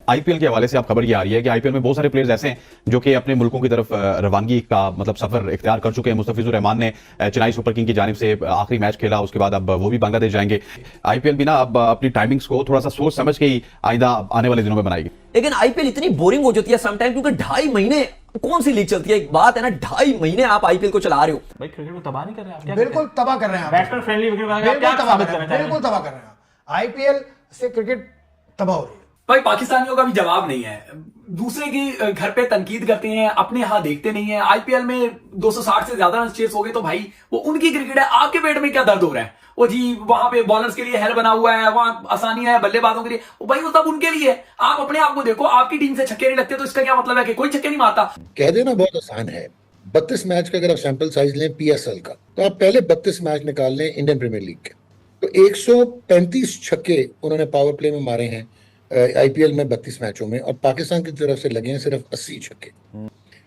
IPL के हवाले से आप खबर ये आ रही है कि आईपीएल में बहुत सारे प्लेयर्स ऐसे हैं जो कि अपने मुल्कों की तरफ रवानगी का मतलब सफर इख्तियार कर चुके हैं। मुस्तफिजुर रहमान ने चेन्नई सुपर किंग की जानिब से आखिरी मैच खेला, उसके बाद अब वो भी बांग्लादेश जाएंगे। आईपीएल भी ना अब अपनी टाइमिंग्स को थोड़ा सा सोच समझ के ही आइंदा आने वाले दिनों में बनाएगी। लेकिन आईपीएल इतनी बोरिंग हो जाती है समटाइम, क्योंकि 2.5 महीने कौन सी लीग चलती है। एक बात है ना, 2.5 महीने आप आईपीएल को चला रहे हो। भाई क्रिकेट को तबाह नहीं कर रहे हैं? बिल्कुल तबाह कर रहे हैं। बैट्समैन फ्रेंडली बिल्कुल तबाह कर रहे हैं। आईपीएल से क्रिकेट तबाह हो रही है। भाई पाकिस्तानियों का भी जवाब नहीं है, दूसरे के घर पे तनकीद करते हैं, अपने यहां देखते नहीं है। आईपीएल में 260 से ज्यादा रन चेस हो गए तो भाई वो उनकी क्रिकेट है, आपके पेट में क्या दर्द हो रहा है? वो जी वहां पे बॉलर्स के लिए हेल बना हुआ है, वहां आसानी है बल्लेबाजों के लिए, वो भाई वो सब उनके लिए है। आप अपने आप को देखो, आपकी टीम से छक्के नहीं लगते तो इसका क्या मतलब है कि कोई छक्के नहीं मारता? कह देना बहुत आसान है। 32 मैच का अगर आप सैंपल साइज लें पीएसएल का, तो आप पहले 32 मैच निकाल लें इंडियन प्रीमियर लीग के, तो 135 छक्के उन्होंने पावर प्ले में मारे हैं आईपीएल में 32 मैचों में, और पाकिस्तान की तरफ से लगे हैं सिर्फ 80 छक्के।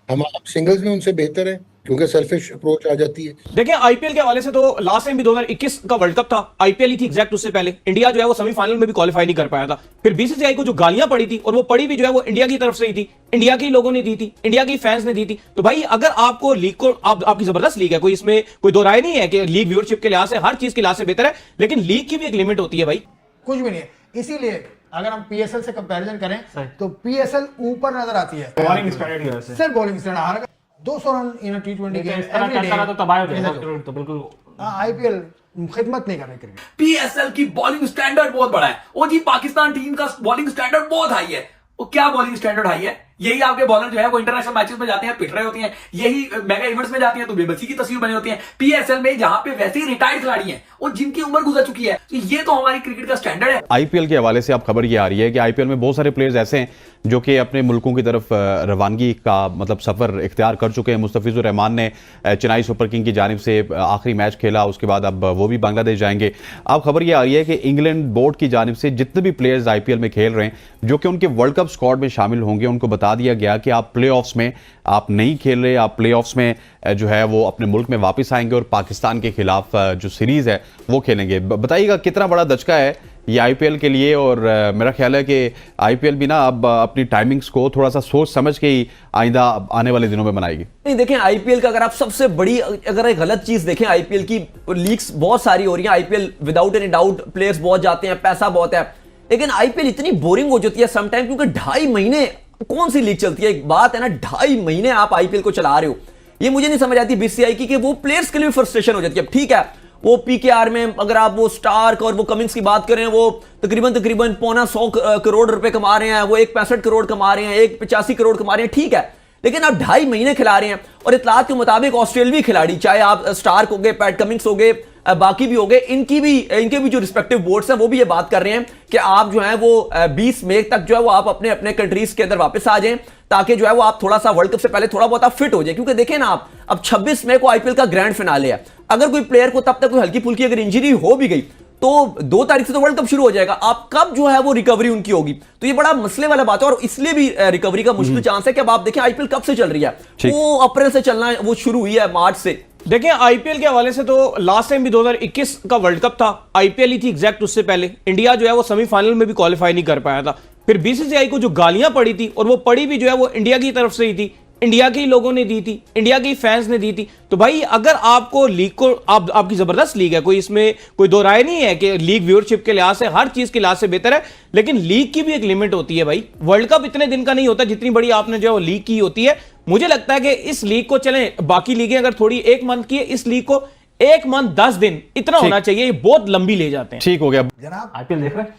हम सिंगल्स में उनसे बेहतर है क्योंकि सेल्फिश अप्रोच आ जाती है। देखिए आईपीएल के हवाले से तो लास्ट टाइम भी 2021 का वर्ल्ड कप था, आईपीएल ही थी एग्जैक्ट उससे पहले। इंडिया जो है वो सेमीफाइनल में भी क्वालिफाई नहीं कर पाया था। फिर बीसीसीआई को जो गालियां पड़ी थी, और वो पड़ी भी जो है वो इंडिया की तरफ से ही थी, इंडिया के लोगों ने दी थी, इंडिया की फैंस ने दी थी। तो भाई अगर आपको लीग को आपकी जबरदस्त लीग है, कोई इसमें कोई दो राय नहीं है कि लीग व्यूअरशिप के लिहाज से हर चीज के लिहाज से बेहतर है, लेकिन लीग की भी एक लिमिट होती है भाई। कुछ भी नहीं है। इसीलिए अगर हम पीएसएल से कंपैरिजन करें तो पीएसएल ऊपर नजर आती है। बॉलिंग स्टैंडर्ड की वजह से सिर्फ बॉलिंग स्टैंडर्ड हार 200 run in T20 game everyday तो तबाह हो जाएगा। तो बिल्कुल आईपीएल खिदमत नहीं कर रही क्रिकेट। पीएसएल की बॉलिंग स्टैंडर्ड बहुत बड़ा है। वो जी पाकिस्तान टीम का बॉलिंग स्टैंडर्ड बहुत हाई है। वो क्या बॉलिंग स्टैंडर्ड हाई है? यही आपके बॉलर जो है वो इंटरनेशनल मैचेस में जाते हैं, पिट रहे होते हैं, यही मेगा इवेंट्स में जाते हैं तो बेबसी की तस्वीर बनी होती है। पीएसएल में जहां पे वैसे ही रिटायर्ड खिलाड़ी हैं और जिनकी उम्र गुजर चुकी है, तो ये तो हमारी क्रिकेट का स्टैंडर्ड है। आईपीएल के हवाले से आप खबर ये आ रही है कि आईपीएल में बहुत सारे प्लेयर्स ऐसे हैं जो कि अपने मुल्कों की तरफ रवानगी का मतलब सफर इख्तियार कर चुके हैं। मुस्तफिजुर रहमान ने चेन्नई सुपर किंग की जानिब से आखिरी मैच खेला, उसके बाद अब वो भी बांग्लादेश जाएंगे। अब खबर ये आ रही है कि इंग्लैंड बोर्ड की जानिब से जितने भी प्लेयर्स आईपीएल में खेल रहे हैं जो कि उनके वर्ल्ड कप स्क्वाड में शामिल होंगे, उनको बता दिया गया कि आप प्लेऑफ्स में आप नहीं खेल रहे, आप प्लेऑफ्स में जो है वो अपने मुल्क में वापस आएंगे और पाकिस्तान के खिलाफ जो सीरीज है वो खेलेंगे। बताइएगा कितना बड़ा दचका है ये आईपीएल के लिए, और मेरा ख्याल है कि आईपीएल भी ना अब अपनी टाइमिंग्स को थोड़ा सा सोच समझ के ही आइंदा आने वाले दिनों में बनाएगी। नहीं देखें, आईपीएल का अगर आप सबसे बड़ी अगर एक गलत चीज देखें, आईपीएल की लीग्स बहुत सारी हो रही हैं, IPL without any doubt players बहुत जाते हैं, पैसा बहुत है, लेकिन आईपीएल इतनी बोरिंग हो जाती है समटाइम, क्योंकि 2.5 महीने कौन सी लीग चलती है। एक बात है ना, 2.5 महीने आप आईपीएल को चला रहे हो। ये मुझे नहीं समझ आती बीसीसीआई की कि वो प्लेयर्स के लिए फ्रस्ट्रेशन हो जाती है। ठीक है, वो पीकेआर में अगर आप वो स्टार्क और वो कमिंस की बात करें, वो तकरीबन 1.25 करोड़ रुपए कमा रहे हैं, वो 65 करोड़ कमा रहे हैं, 85 करोड़ कमा रहे हैं, ठीक है, लेकिन आप 2.5 महीने खिला रहे हैं। और इतलात के मुताबिक ऑस्ट्रेलियाई खिलाड़ी, चाहे आप स्टार्क हो गए, पैट कमिंस हो गए, बाकी भी हो गए, इनके भी जो रिस्पेक्टिव बोर्ड्स हैं वो भी ये बात कर रहे हैं कि आप जो है वो 20 मई तक जो है वो आप अपने अपने कंट्रीज के अंदर वापस आ जाएं, ताकि जो है वो आप थोड़ा सा वर्ल्ड कप से पहले थोड़ा बहुत आप फिट हो जाए। क्योंकि देखें ना आप, अब 26 मई को आईपीएल का ग्रैंड फिनाले है। अगर कोई प्लेयर को तब तक कोई हल्की फुल्की अगर इंजरी हो भी गई तो 2 तारीख से तो वर्ल्ड कप शुरू हो जाएगा। आप कब जो है वो रिकवरी उनकी होगी, तो ये बड़ा मसले वाला बात है। और इसलिए भी रिकवरी का मुश्किल चांस है कि अब आप देखें आईपीएल कब से चल रही है, वो अप्रैल से चलना है, वो शुरू हुई है मार्च से। देखिए आईपीएल के हवाले से तो लास्ट टाइम भी 2021 का वर्ल्ड कप था, आईपीएल ही थी एग्जैक्ट उससे पहले। इंडिया जो है वो सेमीफाइनल में भी क्वालिफाई नहीं कर पाया था। फिर बीसीसीआई को जो गालियां पड़ी थी, और वो पड़ी भी जो है वो इंडिया की तरफ से ही थी, इंडिया के लोगों ने दी थी, इंडिया की फैंस ने दी थी। तो भाई अगर आपको लीग को आपकी जबरदस्त लीग है, कोई इसमें कोई दो राय नहीं है कि लीग व्यूअरशिप के लिहाज से हर चीज के लिहाज से बेहतर है, लेकिन लीग की भी एक लिमिट होती है भाई। वर्ल्ड कप इतने दिन का नहीं होता जितनी बड़ी आपने जो है वो लीग की होती है। मुझे लगता है कि इस लीग को चलें, बाकी लीगें अगर थोड़ी 1 मंथ की है, इस लीग को 1 मंथ 10 दिन इतना होना चाहिए, ये बहुत लंबी ले जाते हैं। ठीक हो गया जनाब, आईपीएल देख रहे हैं?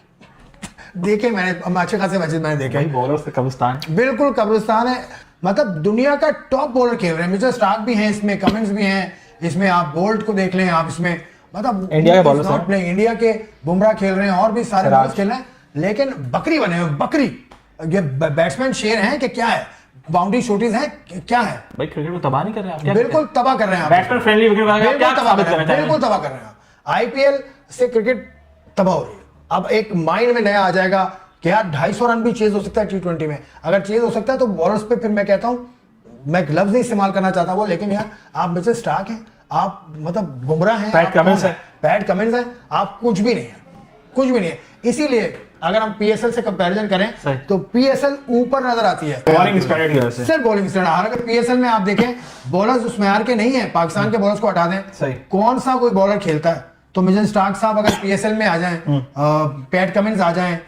देखे मैंने अच्छे खासे मैचेस मैंने देखे। बॉलर से कब्रिस्तान, बिल्कुल कब्रिस्तान है। मतलब दुनिया का टॉप बॉलर खेल रहे हैं। मिचेल स्टार्क भी हैं इसमें, कमिंस भी हैं इसमें, आप बोल्ट को देख लें, आप इसमें मतलब इंडिया के बॉलर, इंडिया के बुमराह खेल रहे हैं और भी सारे बॉलर्स खेल रहे हैं, लेकिन बकरी बने हुए, बकरी। ये बैट्समैन शेर हैं कि क्या है, बाउंड्री शॉटीज हैं क्या है? भाई क्रिकेट को तबाह नहीं कर रहे हैं? बिल्कुल तबाह कर रहे हैं। बैट्समैन फ्रेंडली बिल्कुल तबाह कर रहे हैं। आईपीएल से क्रिकेट तबाह हो रही है। अब एक माइंड में नया आ जाएगा कि यार 250 रन भी चेज हो सकता है टी20 में। अगर चेज हो सकता है तो बॉलर्स पे फिर मैं कहता हूं, मैं एक लफ्ज नहीं इस्तेमाल करना चाहता वो, लेकिन यार आप मिचेल स्टार्क हैं, आप मतलब बुमराह हैं, पैट कमिंस है, आप कुछ भी नहीं है, कुछ भी नहीं है। इसीलिए अगर हम पीएसएल से कंपैरिजन सही। करें तो पीएसएल ऊपर नजर आती है बॉलिंग स्टैंडर्ड की वजह से सिर्फ बॉलिंग स्टैंडर्ड। हालांकि पीएसएल में आप देखें बॉलर्स उस मैार के नहीं है, पाकिस्तान के बॉलर्स को हटा दें, सही। कौन सा कोई बॉलर खेलता है? तो मिचेल स्टार्क साहब अगर पीएसएल में आ जाएं, पैट कमिंस आ जाएं,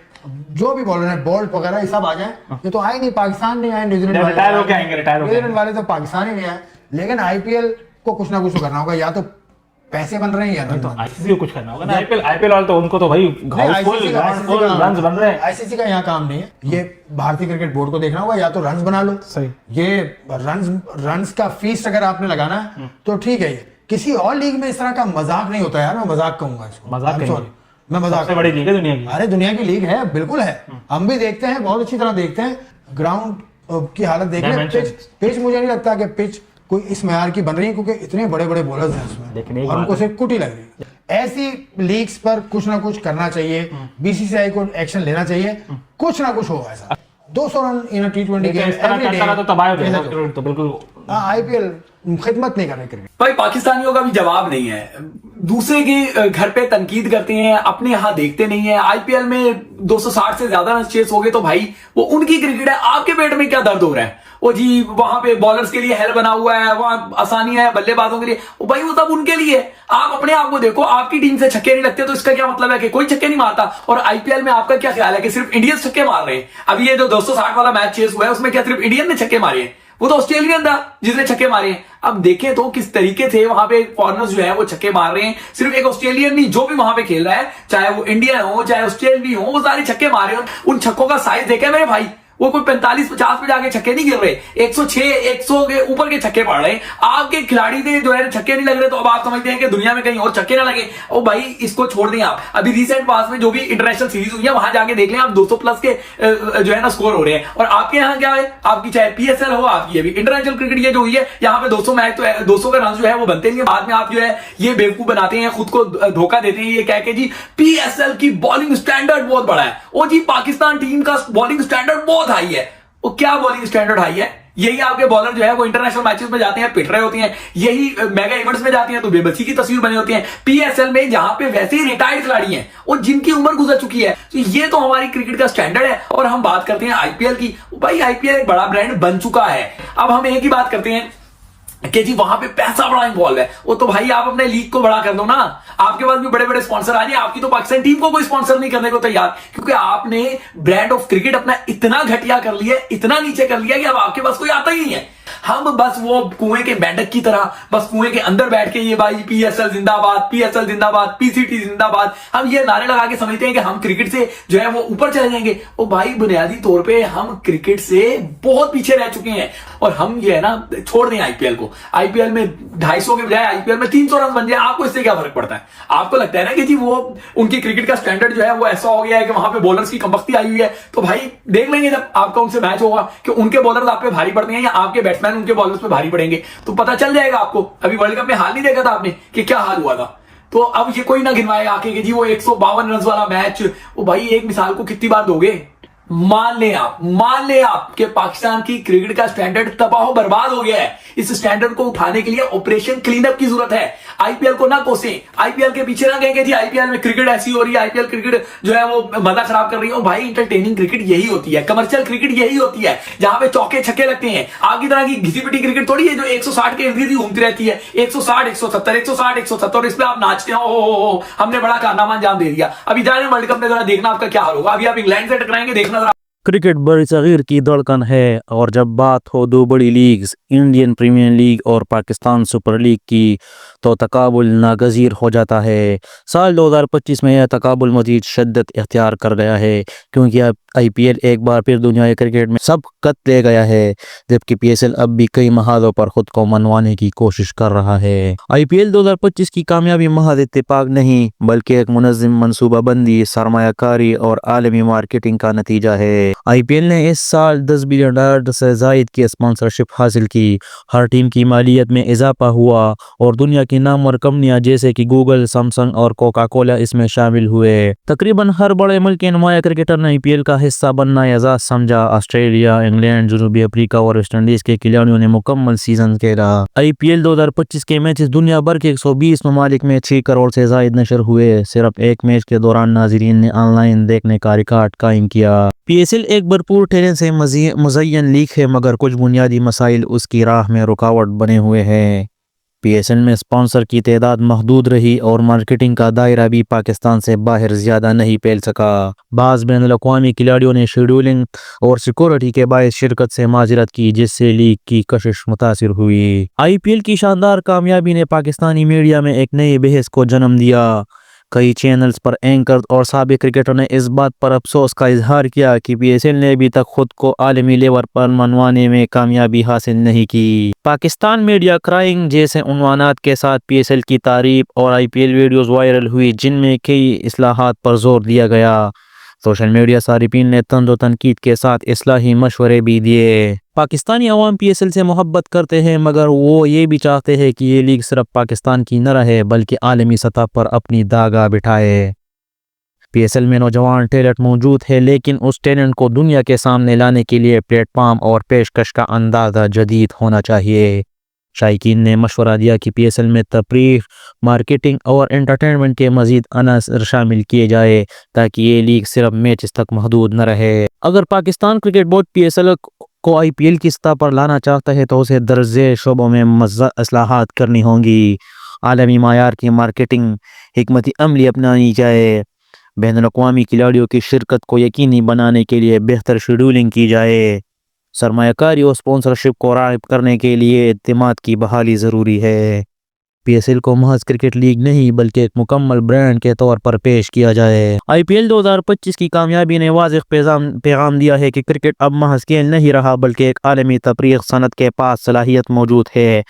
जो भी बॉलर है बोल्ट वगैरह ये सब आ जाए, ये तो आए नहीं, पाकिस्तान नहीं आए, न्यूजीलैंड वाले रिटायर होके आएंगे, रिटायर होके न्यूजीलैंड वाले तो पाकिस्तान ही नहीं आए। लेकिन आईपीएल को कुछ ना कुछ तो करना होगा, या तो पैसे बन रहे हैं या नहीं। आईसीसी को कुछ करना होगा ना। आईपीएल वाले तो उनको तो भाई रन्स बन रहे हैं। आईसीसी का यहाँ काम नहीं है, ये भारतीय क्रिकेट बोर्ड को देखना होगा, या तो रन्स बना लो। सही। ये रन्स का फीस अगर आपने लगाना है तो ठीक है। ये किसी और लीग में इस तरह का मजाक नहीं होता यार, मैं मजाक कहूंगा इसको, मजाक I'm कहेंगे। sorry, मैं मजाक। सबसे बड़ी लीग है दुनिया की। अरे दुनिया की लीग है, बिल्कुल है, हम भी देखते हैं, बहुत अच्छी तरह देखते हैं। ग्राउंड की हालत देख रहे हैं, पिच मुझे नहीं लगता कि पिच कोई इस म्यार की बन रही है, क्योंकि इतने बड़े बड़े बॉलर्स हैं लेकिन उसमें एक और उनको बात है। सिर्फ कुटी लग रही है। ऐसी लीग्स पर कुछ ना कुछ करना चाहिए, बीसीसीआई को एक्शन लेना चाहिए, कुछ ना कुछ हो ऐसा। 200 रन इन टी20 गेम इस तरह एवरी करता रहा तो तबाह हो डे, जाएगा तो बिल्कुल। आईपीएल खिदमत नहीं कर रहे क्रिकेट। भाई पाकिस्तानियों का भी जवाब नहीं है, दूसरे के घर पे तनकीद करते हैं, अपने यहां देखते नहीं है। आईपीएल में 260 से ज्यादा रन चेस हो गए तो भाई वो उनकी क्रिकेट है, आपके पेट में क्या दर्द हो रहा है? वो जी वहां पे बॉलर्स के लिए हेल बना हुआ है, वहां आसानी है बल्लेबाजों के लिए, वो भाई वो सब उनके लिए। आप अपने आप को देखो, आपकी टीम से छक्के नहीं लगते तो इसका क्या मतलब है कि कोई छक्के नहीं मारता? और आईपीएल में आपका क्या ख्याल है कि सिर्फ इंडियंस छक्के मार रहे हैं? अभी ये जो 260 वाला मैच चेस हुआ है उसमें क्या सिर्फ इंडियन ने छक्के मारे हैं? वो तो ऑस्ट्रेलियन था जिसने छक्के मारे हैं। अब देखें तो किस तरीके से वहां पे फॉरनर्स जो है वो छक्के मार रहे हैं। सिर्फ एक ऑस्ट्रेलियन नहीं, जो भी वहां पे खेल रहा है, चाहे वो इंडियन हो चाहे ऑस्ट्रेलियन हो, वो सारे छक्के मार रहे हैं। उन छक्कों का साइज देखे मेरे भाई, वो कोई 45-50 पे जाके छक्के नहीं गिर रहे, 106 100 के ऊपर के छक्के पड़ रहे हैं। आपके खिलाड़ी से जो है छक्के नहीं लग रहे, तो अब आप समझते हैं कि दुनिया में कहीं और छक्के ना लगे। ओ भाई इसको छोड़ दें आप। अभी रिसेंट पास में जो भी इंटरनेशनल सीरीज हुई है वहां जाके देख लें आप, 200 प्लस के जो है ना स्कोर हो रहे हैं। और आपके यहाँ क्या है, आपकी चाहे पीएसएल हो, आपकी अभी इंटरनेशनल क्रिकेट ये जो हुई है, यहाँ पे 200 मैच तो 200 का रन जो है वो बनते नहीं। बाद में आप जो है ये बेवकूफ बनाते हैं, खुद को धोखा देते हैं, ये कह के जी पीएसएल की बॉलिंग स्टैंडर्ड बहुत बड़ा है। ओ जी पाकिस्तान टीम का बॉलिंग स्टैंडर्ड बहुत हाई है। वो क्या बॉलिंग स्टैंडर्ड हाई है? यही आपके बॉलर जो है वो इंटरनेशनल मैचेस में जाते हैं, पिट रहे होते हैं, यही मेगा इवेंट्स में जाते हैं तो बेबसी की तस्वीर बनी होती है। पीएसएल में जहां पे वैसे ही रिटायर्ड खिलाड़ी हैं और जिनकी उम्र गुजर चुकी है, तो ये तो हमारी क्रिकेट का स्टैंडर्ड है। और हम बात करते हैं आईपीएल की, भाई आईपीएल एक बड़ा ब्रांड बन चुका है। अब हम एक ही बात करते हैं कि जी वहां पे पैसा बड़ा इन्वॉल्व है। वो तो भाई आप अपने लीग को बड़ा कर दो ना, आपके पास भी बड़े बड़े स्पॉन्सर आ जाए। आपकी तो पाकिस्तान टीम को कोई स्पॉन्सर नहीं करने को तैयार, क्योंकि आपने ब्रांड ऑफ क्रिकेट अपना इतना घटिया कर लिया, इतना नीचे कर लिया कि अब आपके पास कोई आता ही नहीं है। हम बस वो कुएं के मेंढक की तरह बस कुएं के अंदर बैठ के ये भाई पीएसएल जिंदाबाद, पीएसएल जिंदाबाद, पीसीटी जिंदाबाद, हम ये नारे लगा के समझते हैं कि हम क्रिकेट से जो है वो ऊपर चले जाएंगे। ओ भाई बुनियादी तौर पे हम क्रिकेट से बहुत पीछे रह चुके हैं। और हम ये है ना छोड़ दें आईपीएल को, आईपीएल में 250 के बजाय आईपीएल में 300 रन बन जाए, आपको इससे क्या फर्क पड़ता है? आपको लगता है ना कि जी वो उनकी क्रिकेट का स्टैंडर्ड जो है वो ऐसा हो गया है कि वहां पे बॉलर्स की कमबख्ती आई हुई है। तो भाई देख लेंगे जब आपका उनसे मैच होगा कि उनके बॉलर्स आप पे भारी पड़ते हैं या आपके बैट्समैन उनके बॉलर्स पे भारी पड़ेंगे, तो पता चल जाएगा आपको। अभी वर्ल्ड कप में हाल नहीं देखा था आपने कि क्या हाल हुआ था? तो अब ये कोई ना गिनवाए आके कि जी वो 152 रन वाला मैच, वो भाई एक मिसाल को कितनी बार दोगे? मान ले आप कि पाकिस्तान की क्रिकेट का स्टैंडर्ड तबाह बर्बाद हो गया है। इस स्टैंडर्ड को उठाने के लिए ऑपरेशन क्लीन अप की जरूरत है। आईपीएल को ना कोसें, आईपीएल के पीछे ना कहेंगे जी आईपीएल में क्रिकेट ऐसी हो रही है, आईपीएल क्रिकेट जो है वो मजा खराब कर रही है। भाई इंटरटेनिंग क्रिकेट यही होती है, कमर्शियल क्रिकेट यही होती है, जहां पे चौके छक्के लगते हैं। आपकी तरह की घिसी पिटी क्रिकेट थोड़ी है जो 160 के इर्द घूमती रहती है, 160 170 160 170, इस पे आप नाचते हो हमने बड़ा कारनामा अंजाम दे दिया। अभी जाए वर्ल्ड कप में जरा देखना आपका क्या हाल होगा। अभी आप इंग्लैंड से टकराएंगे, देखना जरा। क्रिकेट बड़ी सगीर की धड़कन है, और जब बात हो दो बड़ी लीग्स इंडियन प्रीमियर लीग और पाकिस्तान सुपर लीग की, तो तकाबुल नागज़ीर हो जाता है। साल 2025 में यह तकाबुल मज़ीद शिद्दत इख्तियार कर गया है, क्योंकि अब आईपीएल एक बार फिर दुनिया क्रिकेट में सबकत ले गया है, जबकि पीएसएल अब भी कई महादों पर खुद को मनवाने की कोशिश कर रहा है। आईपीएल 2025 की कामयाबी महज इत्तेफाक नहीं, बल्कि एक मुनज़्ज़म मनसूबाबंदी, सरमायाकारी और आलमी मार्केटिंग का नतीजा है। आईपीएल ने इस साल $10 बिलियन से ज़ायद की स्पॉन्सरशिप हासिल की। हर टीम की मालियत में इजाफा हुआ और दुनिया की नामवर कंपनियां जैसे कि गूगल, सैमसंग और कोका कोला इसमें शामिल हुए। तकरीबन हर बड़े मुल्क के नुमाया क्रिकेटर ने आईपीएल का हिस्सा बनना एजाज समझा। ऑस्ट्रेलिया, इंग्लैंड, जनूबी अफ्रीका और वेस्ट इंडीज के खिलाड़ियों ने मुकम्मल सीजन खेला। IPL 2025 के मैचेस दुनिया भर के 120 ममालिक में 6 करोड़ से ज़ायद नशर हुए। सिर्फ एक मैच के दौरान नाजरीन ने ऑनलाइन देखने का रिकॉर्ड कायम किया। PSL एक भरपूर टैलेंट से मुज़य्यन लीग है, मगर कुछ बुनियादी मसाइल उसकी राह में रुकावट बने हुए हैं। PSL में स्पॉन्सर की तादाद महदूद रही और मार्केटिंग का दायरा भी पाकिस्तान से बाहर ज़्यादा नहीं फैल सका। बाज़ बैनुल-अक़वामी खिलाड़ियों ने शेड्यूलिंग और सिक्योरिटी के बायस शिरकत से माजरत की, जिससे लीग की कशिश मुतासिर हुई। IPL की शानदार कामयाबी ने पाकिस्तानी मीडिया में एक नई बहस को जन्म दिया। कई चैनल्स पर एंकर और साबिक क्रिकेटर ने इस बात पर अफसोस का इजहार किया कि PSL ने अभी तक खुद को आलमी लेवल पर मनवाने में कामयाबी हासिल नहीं की। पाकिस्तान मीडिया क्राइंग जैसे उन्वानात के साथ PSL की तारीफ और IPL वीडियोस वायरल हुई, जिनमें कई इस्लाहात पर जोर दिया गया। सोशल मीडिया सारिफीन ने तंज और तनकीद के साथ इस्लाही मशवरे भी दिए। पाकिस्तानी अवाम PSL से मोहब्बत करते हैं, मगर वो ये भी चाहते हैं कि ये लीग सिर्फ पाकिस्तान की न रहे बल्कि आलमी सतह पर अपनी दागा बिठाए। PSL में नौजवान टैलेंट मौजूद है, लेकिन उस टैलेंट को दुनिया के सामने लाने के लिए प्लेटफॉर्म और पेशकश का अंदाज़ा जदीद होना चाहिए। शायकीन ने मशवरा दिया कि PSL में तफरीह, मार्केटिंग और एंटरटेनमेंट के मज़ीद अनासर शामिल किए जाए, ताकि ये लीग सिर्फ मैच तक महदूद न रहे। अगर पाकिस्तान क्रिकेट बोर्ड PSL को IPL की सतह पर लाना चाहता है तो उसे दर्जे शोबों में इस्लाहात करनी होंगी। आलमी मायार की मार्केटिंग हिकमत अमली अपनानी जाए। बैनुल-अक़वामी खिलाड़ियों की शिरकत को यकीनी बनाने के लिए बेहतर शेड्यूलिंग की जाए। सरमायाकारी और स्पॉन्सरशिप को राग़िब करने के लिए एतमाद की बहाली ज़रूरी है। PSL को महज क्रिकेट लीग नहीं बल्कि एक मुकम्मल ब्रांड के तौर पर पेश किया जाए। IPL 2025 की कामयाबी ने वाज़ेह पैगाम दिया है कि क्रिकेट अब महज खेल नहीं रहा बल्कि एक आलमी तफरीह सनत के पास सलाहियत मौजूद है।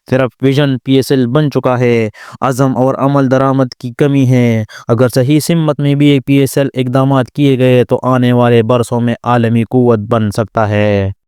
सिर्फ विजन PSL बन चुका है, अज़म और अमल दरामद की कमी है। अगर सही सिमत में भी एक PSL इक़दामात किए गए तो आने वाले बरसों में आलमी कुव्वत बन सकता है।